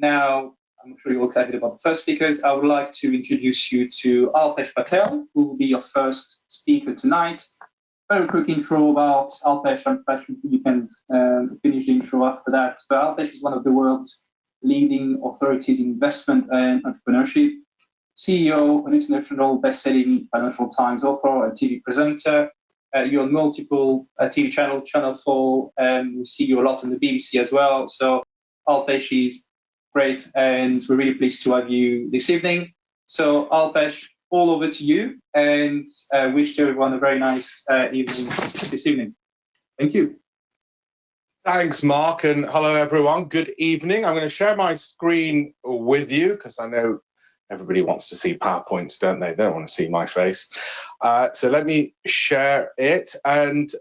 Now, I'm sure you're excited about the first speakers. I would like to introduce you to Alpesh Patel, who will be your first speaker tonight. Very quick intro about Alpesh. Alpesh, you can finish the intro after that. But Alpesh is one of the world's leading authorities in investment and entrepreneurship. CEO, an international best-selling Financial Times author and TV presenter. You're on multiple TV channels, Channel 4, and we see you a lot on the BBC as well. So Alpesh is great, and we're really pleased to have you this evening. So Alpesh, all over to you, and wish everyone a very nice evening this evening. Thank you. Thanks, Mark, and hello, everyone. Good evening. I'm going to share my screen with you because I know everybody wants to see PowerPoints, don't they? They don't want to see my face. So let me share it. And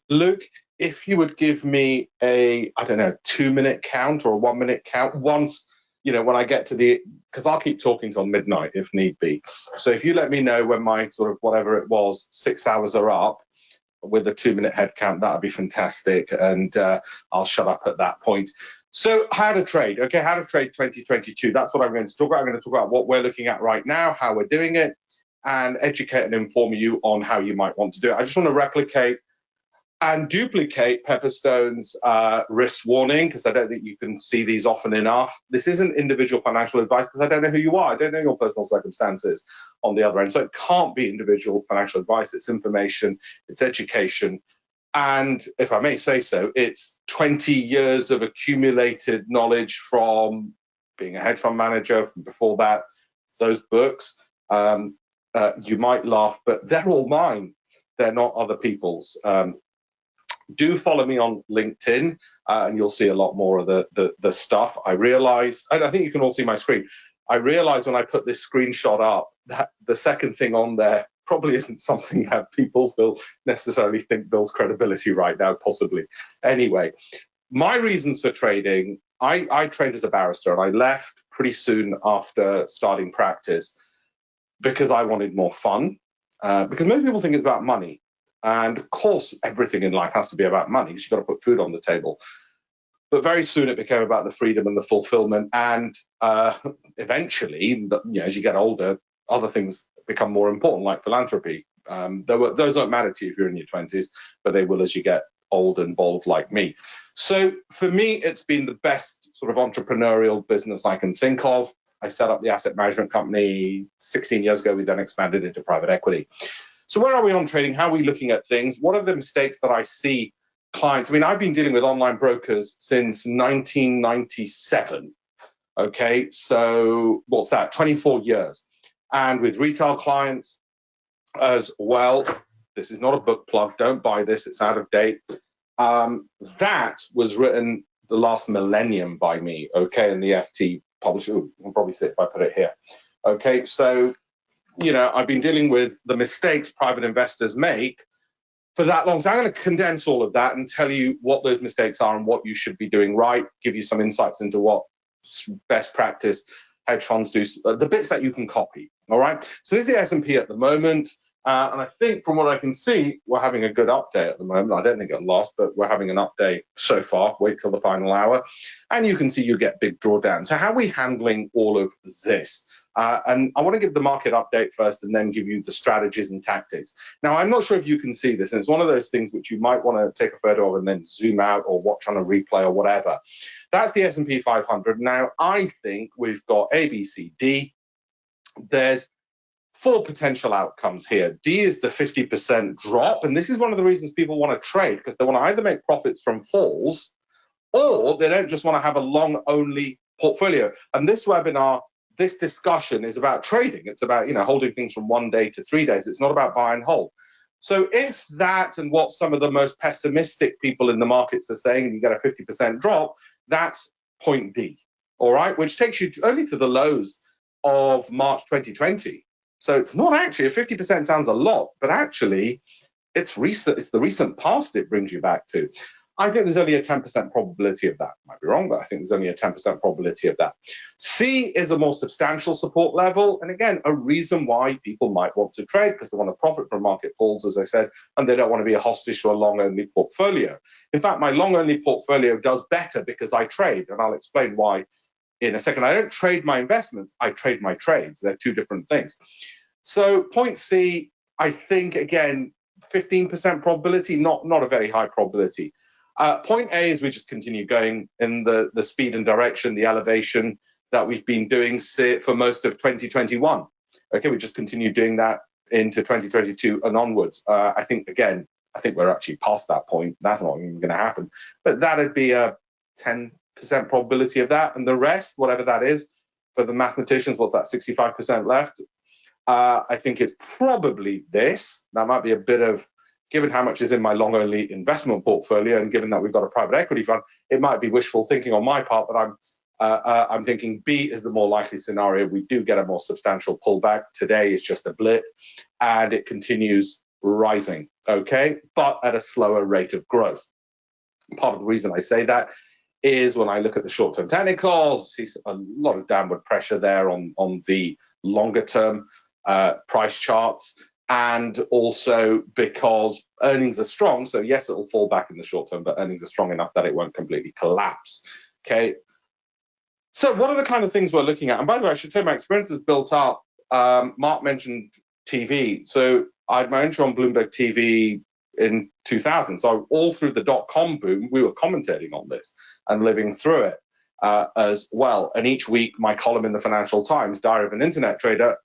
Luke, if you would give me a, I don't know, 2-minute count or a 1-minute count once, you know, when I get to the, because I'll keep talking till midnight if need be. So if you let me know when my sort of whatever it was, 6 hours are up with a 2-minute head count, that would be fantastic. And I'll shut up at that point. So how to trade, okay, how to trade 2022. That's what I'm going to talk about. I'm going to talk about what we're looking at right now, how we're doing it, and educate and inform you on how you might want to do it. I just want to replicate and duplicate Pepperstone's risk warning, because I don't think you can see these often enough. This isn't individual financial advice because I don't know who you are. I don't know your personal circumstances on the other end. So it can't be individual financial advice. It's information, it's education. And if I may say so, it's 20 years of accumulated knowledge from being a hedge fund manager, from before that, those books. You might laugh, but they're all mine. They're not other people's. Do follow me on LinkedIn, and you'll see a lot more of the stuff. I realize, and I think you can all see my screen. I realized when I put this screenshot up that the second thing on there probably isn't something that people will necessarily think builds credibility right now, possibly. Anyway, my reasons for trading, I trained as a barrister and I left pretty soon after starting practice because I wanted more fun, because most people think it's about money. And of course, everything in life has to be about money because you've got to put food on the table. But very soon it became about the freedom and the fulfillment. And eventually, you know, as you get older, other things become more important, like philanthropy. Those don't matter to you if you're in your 20s, but they will as you get old and bold like me. So for me, it's been the best sort of entrepreneurial business I can think of. I set up the asset management company 16 years ago. We then expanded into private equity. So where are we on trading? How are we looking at things? What are the mistakes that I see clients? I mean, I've been dealing with online brokers since 1997. Okay, so what's that? 24 years. And with retail clients as well. This is not a book plug. Don't buy this. It's out of date. That was written the last millennium by me, okay, and the FT publisher. Ooh, you can probably see it if I put it here. Okay, so, you know, I've been dealing with the mistakes private investors make for that long. So I'm going to condense all of that and tell you what those mistakes are and what you should be doing right, give you some insights into what best practice hedge funds do, the bits that you can copy. All right. So this is the S&P at the moment. And I think from what I can see, we're having a good update at the moment. I don't think it'll last, but we're having an update so far. Wait till the final hour. And you can see you get big drawdowns. So how are we handling all of this? And I want to give the market update first and then give you the strategies and tactics. Now, I'm not sure if you can see this, and it's one of those things which you might want to take a photo of and then zoom out or watch on a replay or whatever. That's the S&P 500. Now, I think we've got A, B, C, D. There's 4 potential outcomes here. D is the 50% drop, and this is one of the reasons people want to trade, because they want to either make profits from falls, or they don't just want to have a long-only portfolio. And this webinar, this discussion is about trading. It's about, you know, holding things from 1 day to 3 days. It's not about buy and hold. So if that and what some of the most pessimistic people in the markets are saying, you get a 50% drop, that's point D, all right, which takes you only to the lows of March 2020. So it's not actually, 50% sounds a lot, but actually it's recent. It's the recent past it brings you back to. I think there's only a 10% probability of that. Might be wrong, but I think there's only a 10% probability of that. C is a more substantial support level. And again, a reason why people might want to trade, because they want to profit from market falls, as I said, and they don't want to be a hostage to a long-only portfolio. In fact, my long-only portfolio does better because I trade, and I'll explain why in a second. I don't trade my investments, I trade my trades. They're two different things. So point C, I think, again, 15% probability, not a very high probability. Point A is we just continue going in the speed and direction, the elevation that we've been doing for most of 2021. Okay, we just continue doing that into 2022 and onwards. I think we're actually past that point. That's not even going to happen. But that'd be a 10% probability of that. And the rest, whatever that is, for the mathematicians, what's that, 65% left? I think it's probably this. That might be a bit of, given how much is in my long-only investment portfolio, and given that we've got a private equity fund, it might be wishful thinking on my part, but I'm thinking B is the more likely scenario. We do get a more substantial pullback. Today is just a blip, and it continues rising, okay, but at a slower rate of growth. Part of the reason I say that is when I look at the short-term technicals, see a lot of downward pressure there on the longer-term price charts, and also because earnings are strong. So yes, it will fall back in the short term, but earnings are strong enough that it won't completely collapse. Okay. So what are the kind of things we're looking at? And by the way, I should say my experience is built up. Mark mentioned TV. So I had my intro on Bloomberg TV in 2000. So all through the dot-com boom, we were commentating on this and living through it as well. And each week, my column in the Financial Times, Diary of an Internet Trader,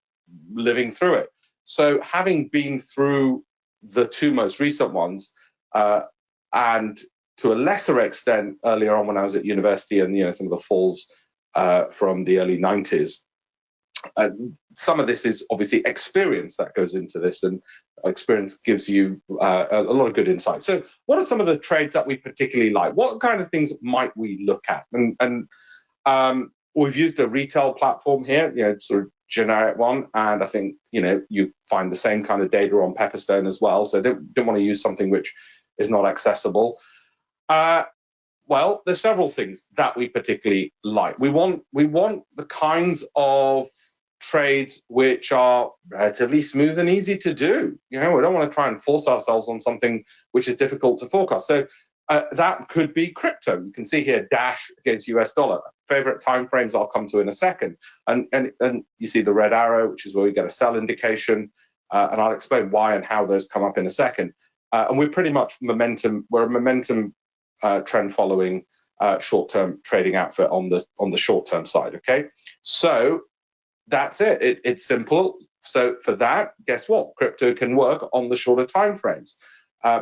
living through it. So having been through the two most recent ones, and to a lesser extent earlier on when I was at university, and some of the falls from the early 90s, some of this is obviously experience that goes into this, and experience gives you a lot of good insight. So what are some of the trades that we particularly like? What kind of things might we look at? And we've used a retail platform here, sort of generic one, and I think you find the same kind of data on Pepperstone as well. So don't want to use something which is not accessible. Well, there's several things that we particularly like. We want the kinds of trades which are relatively smooth and easy to do. We don't want to try and force ourselves on something which is difficult to forecast. So that could be crypto. You can see here Dash against US dollar. Favorite timeframes I'll come to in a second. And you see the red arrow, which is where we get a sell indication. And I'll explain why and how those come up in a second. And we're pretty much momentum. We're a momentum trend following short-term trading outfit on the short-term side. Okay, so that's it. It's simple. So for that, guess what? Crypto can work on the shorter time frames.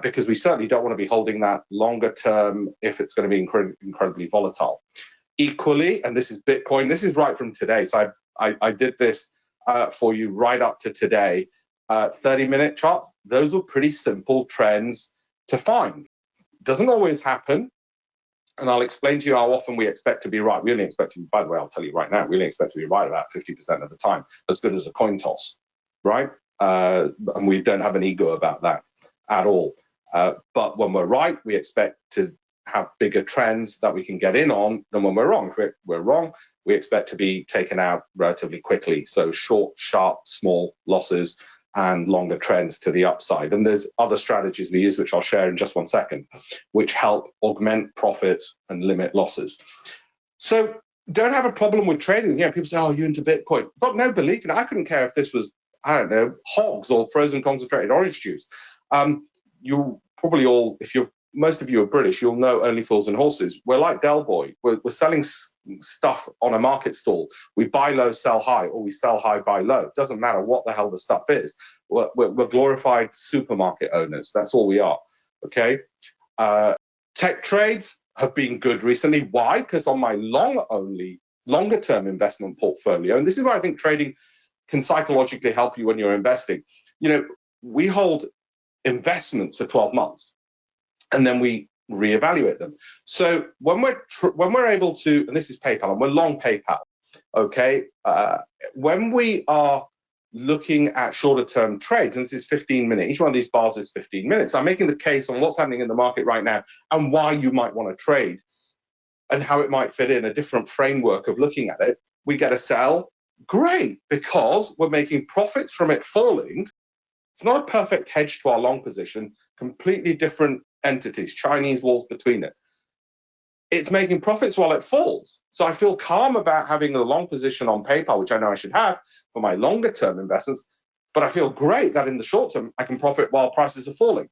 Because we certainly don't want to be holding that longer term if it's going to be incredibly volatile. Equally, and this is Bitcoin, this is right from today. So I did this for you right up to today. 30-minute charts, those were pretty simple trends to find. Doesn't always happen. And I'll explain to you how often we expect to be right. We only expect to, by the way, I'll tell you right now, we only expect to be right about 50% of the time, as good as a coin toss, right? And we don't have an ego about that at all. But when we're right, we expect to have bigger trends that we can get in on than when we're wrong. If we're wrong, we expect to be taken out relatively quickly. So short, sharp, small losses and longer trends to the upside. And there's other strategies we use, which I'll share in just one second, which help augment profits and limit losses. So don't have a problem with trading. People say, oh, you're into Bitcoin. I've got no belief in it. I couldn't care if this was, I don't know, hogs or frozen concentrated orange juice. You probably all, most of you are British, you'll know Only Fools and Horses. We're like Del Boy. We're selling stuff on a market stall. We buy low, sell high, or we sell high, buy low. It doesn't matter what the hell the stuff is. We're glorified supermarket owners. That's all we are. Okay. Tech trades have been good recently. Why? Because on my longer term investment portfolio, and this is where I think trading can psychologically help you when you're investing. We hold investments for 12 months. And then we reevaluate them. So when we're able to, and this is PayPal, and we're long PayPal, okay? When we are looking at shorter term trades, and this is 15 minutes, each one of these bars is 15 minutes. I'm making the case on what's happening in the market right now and why you might want to trade and how it might fit in a different framework of looking at it. We get a sell, great, because we're making profits from it falling. It's not a perfect hedge to our long position, completely different entities, Chinese walls between it. it's making profits while it falls. So I feel calm about having a long position on PayPal, which I know I should have for my longer term investments, but I feel great that in the short term, I can profit while prices are falling.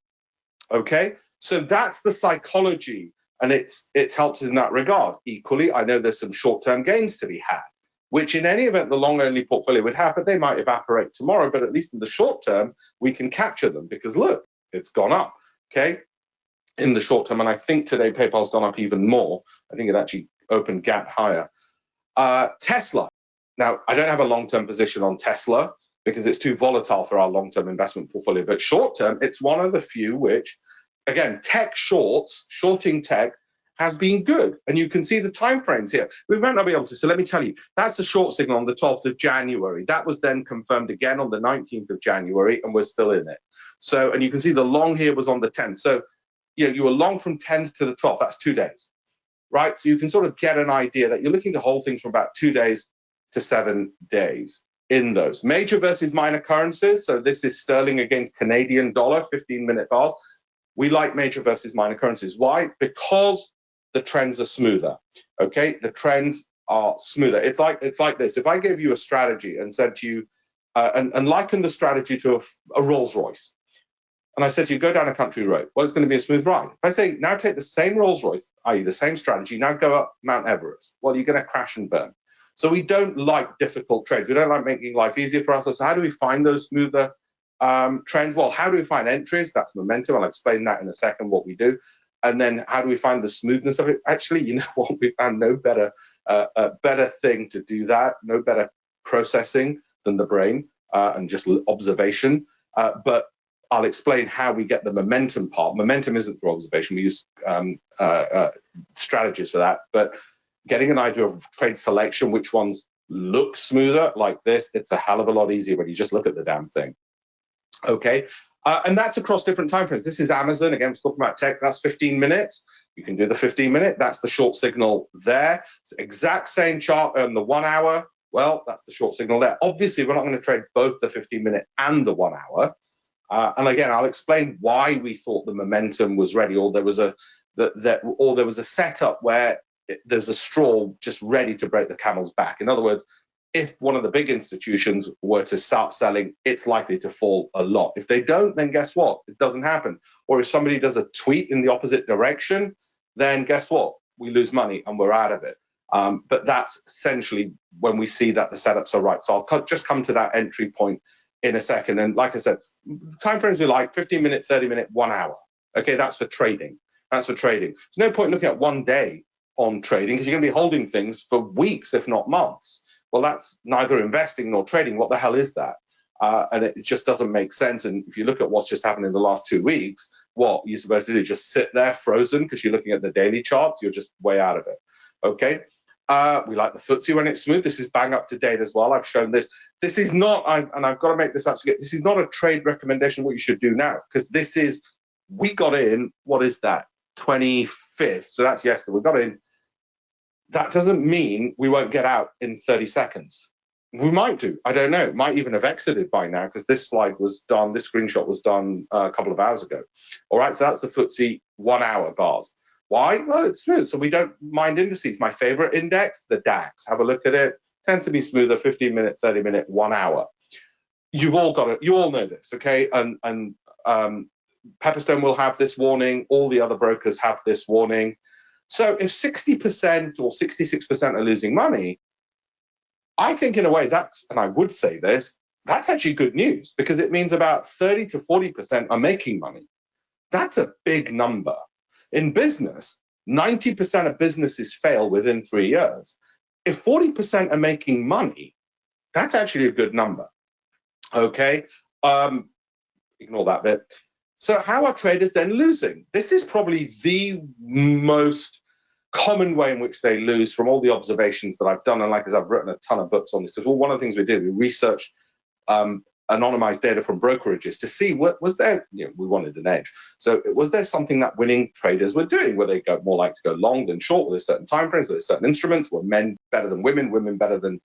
Okay, so that's the psychology, and it's helped in that regard. Equally, I know there's some short-term gains to be had, which in any event the long-only portfolio would have, but they might evaporate tomorrow. But at least in the short term, we can capture them because look, it's gone up. Okay, in the short term, and I think today PayPal's gone up even more. I think it actually opened gap higher. Tesla. Now, I don't have a long-term position on Tesla because it's too volatile for our long-term investment portfolio. But short-term, it's one of the few which, again, tech shorts, shorting tech has been good. And you can see the time frames here. We might not be able to. So let me tell you, that's a short signal on the 12th of January. That was then confirmed again on the 19th of January, and we're still in it. So, and you can see the long here was on the 10th. So, you know, you were long from 10th to the 12th. That's 2 days, right? So you can sort of get an idea that you're looking to hold things from about 2 days to 7 days in those. Major versus minor currencies. So this is sterling against Canadian dollar, 15-minute bars. We like major versus minor currencies. Why? Because the trends are smoother. Okay, the trends are smoother. It's like this. If I gave you a strategy and said to you, and liken the strategy to a Rolls Royce, and I said to you, go down a country road, well, it's going to be a smooth ride. If I say, now take the same Rolls Royce, i.e. the same strategy, now go up Mount Everest, well, you're going to crash and burn. So we don't like difficult trades. We don't like making life easier for us. So how do we find those smoother trends? Well, how do we find entries? That's momentum. I'll explain that in a second, what we do. And then how do we find the smoothness of it? Actually, you know what? We found no better, better thing to do that, no better processing than the brain and just observation. But I'll explain how we get the momentum part. Momentum isn't through observation. We use strategies for that. But getting an idea of trade selection, which ones look smoother like this, it's a hell of a lot easier when you just look at the damn thing. Okay, and that's across different time frames. This is Amazon. Again, we're talking about tech. That's 15 minutes. You can do the 15-minute. That's the short signal there. It's the exact same chart on the 1 hour. Well, that's the short signal there. Obviously, we're not going to trade both the 15-minute and the 1 hour. And again, I'll explain why we thought the momentum was ready, or there was a setup where there's a straw just ready to break the camel's back. In other words, if one of the big institutions were to start selling, it's likely to fall a lot. If they don't, then guess what? It doesn't happen. Or if somebody does a tweet in the opposite direction, then guess what? We lose money and we're out of it. But that's essentially when we see that the setups are right. So I'll just come to that entry point in a second. And like I said, the time frames we like 15-minute, 30-minute, 1 hour. Okay, that's for trading. That's for trading. There's no point looking at 1 day on trading because you're going to be holding things for weeks, if not months. Well, that's neither investing nor trading. What the hell is that? And it just doesn't make sense. And if you look at what's just happened in the last 2 weeks, what you're supposed to do, just sit there frozen because you're looking at the daily charts, you're just way out of it. Okay. We like the FTSE when it's smooth. This is bang up to date as well. I've shown this. This is not, and I've got to make this absolute, this is not a trade recommendation what you should do now, because this is, we got in, what is that, 25th? So that's yesterday. We got in. That doesn't mean we won't get out in 30 seconds. We might do. I don't know. Might even have exited by now because this slide was done, this screenshot was done a couple of hours ago. All right, so that's the FTSE 1 hour bars. Why? Well, it's smooth. So we don't mind indices. My favorite index, the DAX. Have a look at it. Tends to be smoother, 15-minute, 30-minute, 1 hour. You've all got it. You all know this, okay? And Pepperstone will have this warning. All the other brokers have this warning. So if 60% or 66% are losing money, I think in a way that's, and I would say this, that's actually good news because it means about 30 to 40% are making money. That's a big number. In business, 90% of businesses fail within 3 years. If 40% are making money, that's actually a good number. Okay, ignore that bit. So how are traders then losing? This is probably the most common way in which they lose from all the observations that I've done. And like as I've written a ton of books on this, because one of the things we did, we researched anonymized data from brokerages to see what was there, you know, we wanted an edge. So was there something that winning traders were doing? Were they more like to go long than short? Were there certain time frames? Were there certain instruments? Were men better than women? Women better than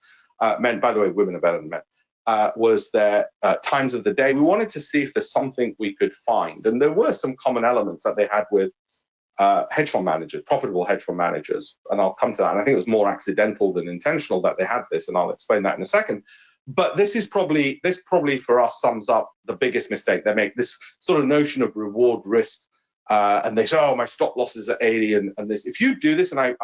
men? By the way, women are better than men. Was there times of the day? We wanted to see if there's something we could find. And there were some common elements that they had with hedge fund managers, profitable hedge fund managers, and I'll come to that. And I think it was more accidental than intentional that they had this, and I'll explain that in a second. But this probably for us sums up the biggest mistake they make. This sort of notion of reward risk, and they say, "Oh, my stop loss is at 80," and this. If you do this, and I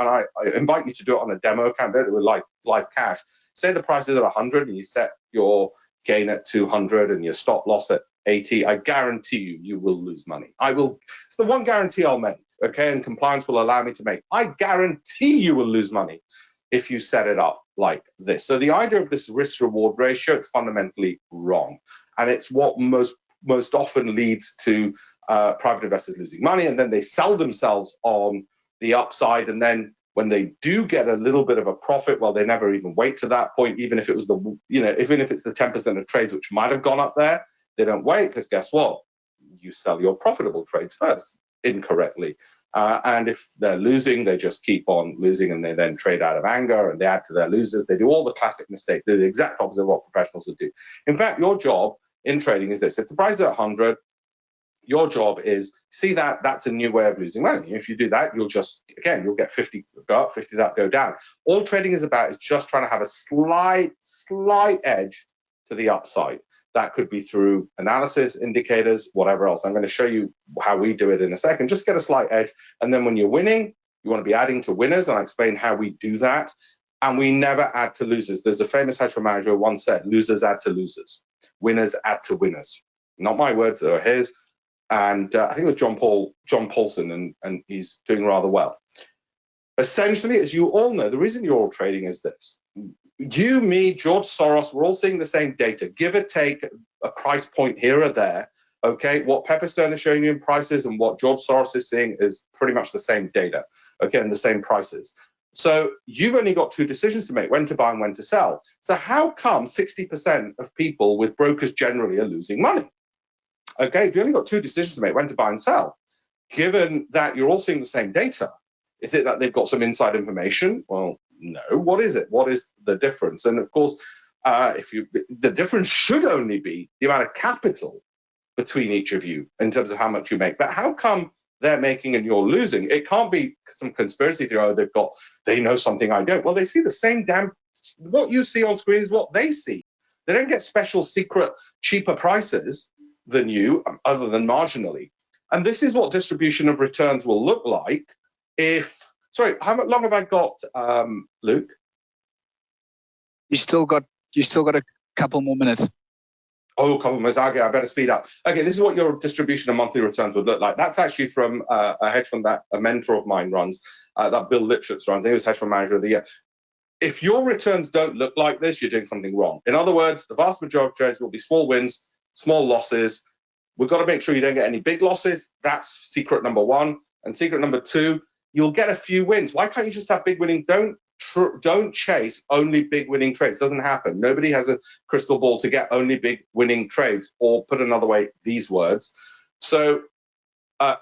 invite you to do it on a demo account, don't do it live cash. Say the price is at 100, and you set your gain at 200, and your stop loss at 80. I guarantee you will lose money. It's the one guarantee I'll make. Okay, and compliance will allow me to make. I guarantee you will lose money if you set it up like this. So the idea of this risk-reward ratio, it's fundamentally wrong. And it's what most often leads to private investors losing money, and then they sell themselves on the upside. And then when they do get a little bit of a profit, well, they never even wait to that point, even if it was even if it's the 10% of trades which might have gone up there, they don't wait, because guess what? You sell your profitable trades first, incorrectly. And if they're losing, they just keep on losing, and they then trade out of anger, and they add to their losers. They do all the classic mistakes. They're the exact opposite of what professionals would do. In fact, your job in trading is this. If the price is at 100, your job is, see that's a new way of losing money. If you do that, you'll get 50 go up, 50 that go down. All trading is about is just trying to have a slight edge to the upside. That could be through analysis, indicators, whatever else. I'm going to show you how we do it in a second. Just get a slight edge. And then when you're winning, you want to be adding to winners. And I explain how we do that. And we never add to losers. There's a famous hedge fund manager who once said, losers add to losers. Winners add to winners. Not my words, they're his. And I think it was John Paulson, and he's doing rather well. Essentially, as you all know, the reason you're all trading is this. You, me, George Soros, we're all seeing the same data, give or take a price point here or there. Okay, what Pepperstone is showing you in prices and what George Soros is seeing is pretty much the same data, okay, and the same prices. So you've only got two decisions to make, when to buy and when to sell. So how come 60% of people with brokers generally are losing money? Okay, if you only got two decisions to make, when to buy and sell, given that you're all seeing the same data, is it that they've got some inside information? Well, no. What is it? What is the difference? And of course, the difference should only be the amount of capital between each of you in terms of how much you make. But how come they're making and you're losing? It can't be some conspiracy theory. Oh, they know something I don't. Well, they see the same what you see on screen is what they see. They don't get special, secret, cheaper prices than you, other than marginally. And this is what distribution of returns will look like if. Sorry, how long have I got, Luke? You still got a couple more minutes. Oh, a couple more minutes. Okay, I better speed up. Okay, this is what your distribution of monthly returns would look like. That's actually from a hedge fund that a mentor of mine runs, that Bill Lipschitz runs. He was hedge fund manager of the year. If your returns don't look like this, you're doing something wrong. In other words, the vast majority of trades will be small wins, small losses. We've got to make sure you don't get any big losses. That's secret number one. And secret number two, you'll get a few wins. Why can't you just have big winning? Don't chase only big winning trades. It doesn't happen. Nobody has a crystal ball to get only big winning trades, or put another way, these words. So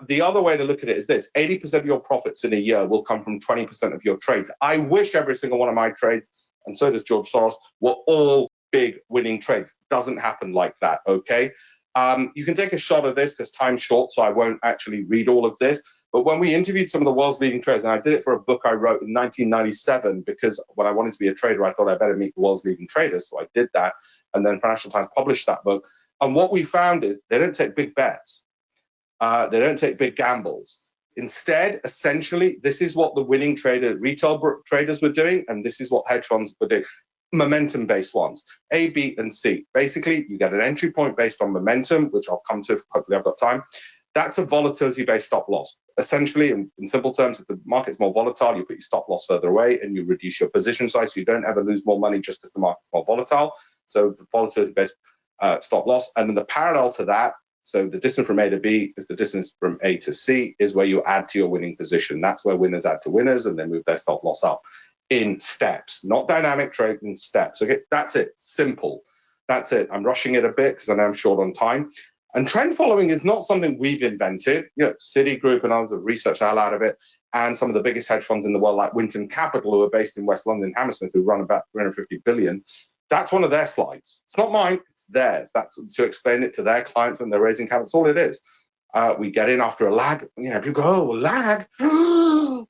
the other way to look at it is this: 80% of your profits in a year will come from 20% of your trades. I wish every single one of my trades, and so does George Soros, were all big winning trades. Doesn't happen like that, okay? You can take a shot of this because time's short, so I won't actually read all of this. But when we interviewed some of the world's leading traders, and I did it for a book I wrote in 1997, because when I wanted to be a trader, I thought I better meet the world's leading traders. So I did that. And then Financial Times published that book. And what we found is they don't take big bets. They don't take big gambles. Instead, essentially, this is what the winning retail traders were doing. And this is what hedge funds were doing. Momentum-based ones, A, B, and C. Basically, you get an entry point based on momentum, which I'll come to, hopefully I've got time. That's a volatility-based stop loss. Essentially, in simple terms, if the market's more volatile, you put your stop loss further away and you reduce your position size, so you don't ever lose more money just because the market's more volatile. So the volatility-based stop loss. And then the parallel to that, so the distance from A to B is the distance from A to C, is where you add to your winning position. That's where winners add to winners and then move their stop loss up in steps, not dynamic trade, in steps. Okay, that's it, simple. That's it. I'm rushing it a bit because I know I'm short on time. And trend following is not something we've invented. You know, Citigroup and others have researched the hell out of it. And some of the biggest hedge funds in the world, like Winton Capital, who are based in West London, Hammersmith, who run about 350 billion. That's one of their slides. It's not mine, it's theirs. That's to explain it to their clients when they're raising capital. That's all it is. We get in after a lag. You go, oh, lag?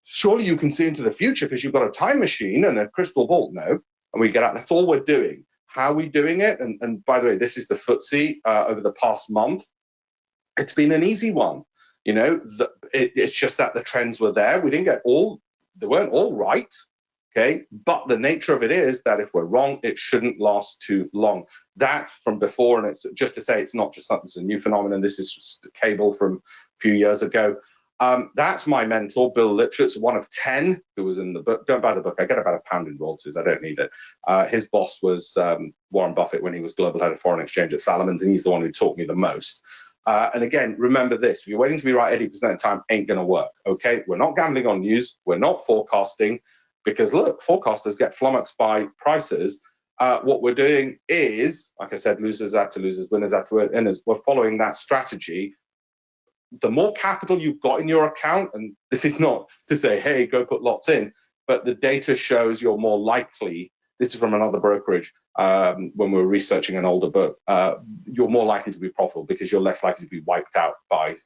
Surely you can see into the future because you've got a time machine and a crystal ball. No. And we get out. That's all we're doing. How are we doing it? And by the way, this is the FTSE over the past month. It's been an easy one. It's just that the trends were there. We didn't get they weren't all right. Okay, but the nature of it is that if we're wrong, it shouldn't last too long. That's from before, and it's just to say it's not just something, it's a new phenomenon. This is just a cable from a few years ago. That's my mentor, Bill Lipschitz, one of 10 who was in the book. Don't buy the book. I get about £1 in royalties. I don't need it. His boss was Warren Buffett when he was global head of foreign exchange at Salomons, and he's the one who taught me the most. And again, remember this: if you're waiting to be right 80% of the time, ain't going to work. Okay, we're not gambling on news. We're not forecasting. Because look, forecasters get flummoxed by prices. What we're doing is, like I said, losers add to losers, winners add to winners. We're following that strategy. The more capital you've got in your account, and this is not to say, hey, go put lots in, but the data shows you're more likely. This is from another brokerage when we were researching an older book. You're more likely to be profitable because you're less likely to be wiped out by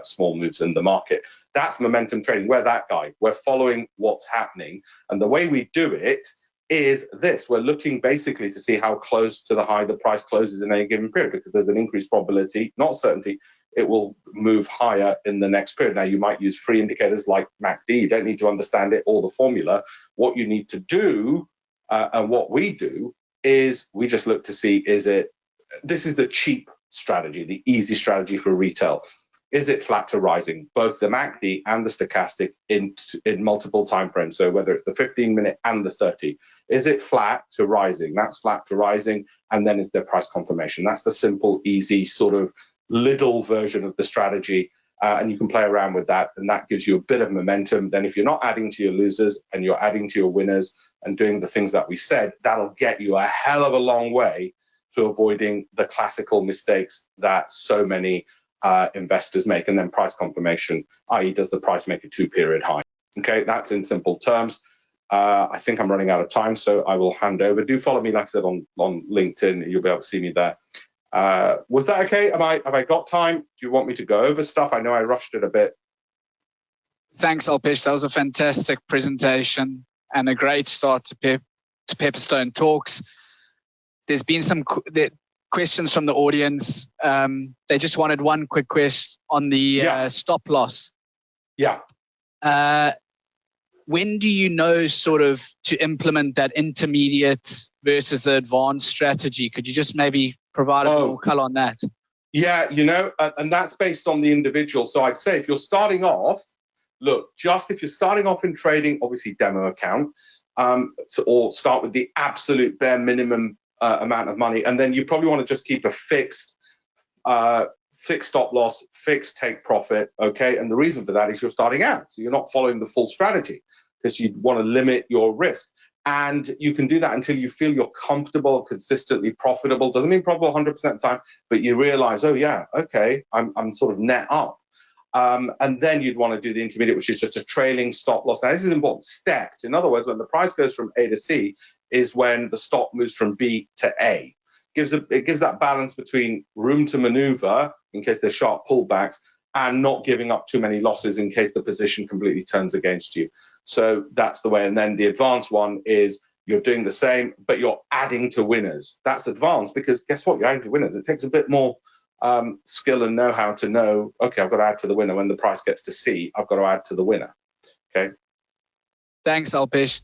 small moves in the market. That's momentum trading. We're that guy. We're following what's happening. And the way we do it is this. We're looking basically to see how close to the high the price closes in any given period, because there's an increased probability, not certainty, it will move higher in the next period. Now, you might use free indicators like MACD. You don't need to understand it or the formula. What you need to do, and what we do, is we just look to see, this is the cheap strategy, the easy strategy for retail. Is it flat to rising? Both the MACD and the stochastic in multiple time frames. So whether it's the 15-minute and the 30, is it flat to rising? That's flat to rising. And then is there price confirmation? That's the simple, easy sort of little version of the strategy. And you can play around with that, and that gives you a bit of momentum. Then if you're not adding to your losers and you're adding to your winners and doing the things that we said, that'll get you a hell of a long way to avoiding the classical mistakes that so many investors make. And then price confirmation, i.e. does the price make a 2-period high? Okay, that's in simple terms. I think I'm running out of time, so I will hand over. Do follow me, like I said, on LinkedIn. You'll be able to see me there. Was that okay? Have I got time? Do you want me to go over stuff? I know I rushed it a bit. Thanks, Alpesh. That was a fantastic presentation and a great start to Pepperstone Talks. There's been some questions from the audience. They just wanted one quick question on the stop loss. Yeah. When do you know sort of to implement that intermediate versus the advanced strategy? Could you just maybe provide a bit more color on that? Yeah, and that's based on the individual. So I'd say if you're starting off, if you're starting off in trading, obviously demo account, or start with the absolute bare minimum amount of money, and then you probably want to just keep a fixed stop loss, fixed take profit, okay? And the reason for that is you're starting out, so you're not following the full strategy because you want to limit your risk. And you can do that until you feel you're comfortable, consistently profitable. Doesn't mean profitable 100% of the time, but you realize, oh yeah, okay, I'm sort of net up. And then you'd want to do the intermediate, which is just a trailing stop loss. Now, this is important. Stepped. In other words, when the price goes from A to C is when the stop moves from B to A. It gives that balance between room to maneuver in case there's sharp pullbacks and not giving up too many losses in case the position completely turns against you. So that's the way. And then the advanced one is you're doing the same, but you're adding to winners. That's advanced because guess what? You're adding to winners. It takes a bit more skill and know-how to know, okay, I've got to add to the winner. When the price gets to C, I've got to add to the winner. Okay. Thanks, Alpesh.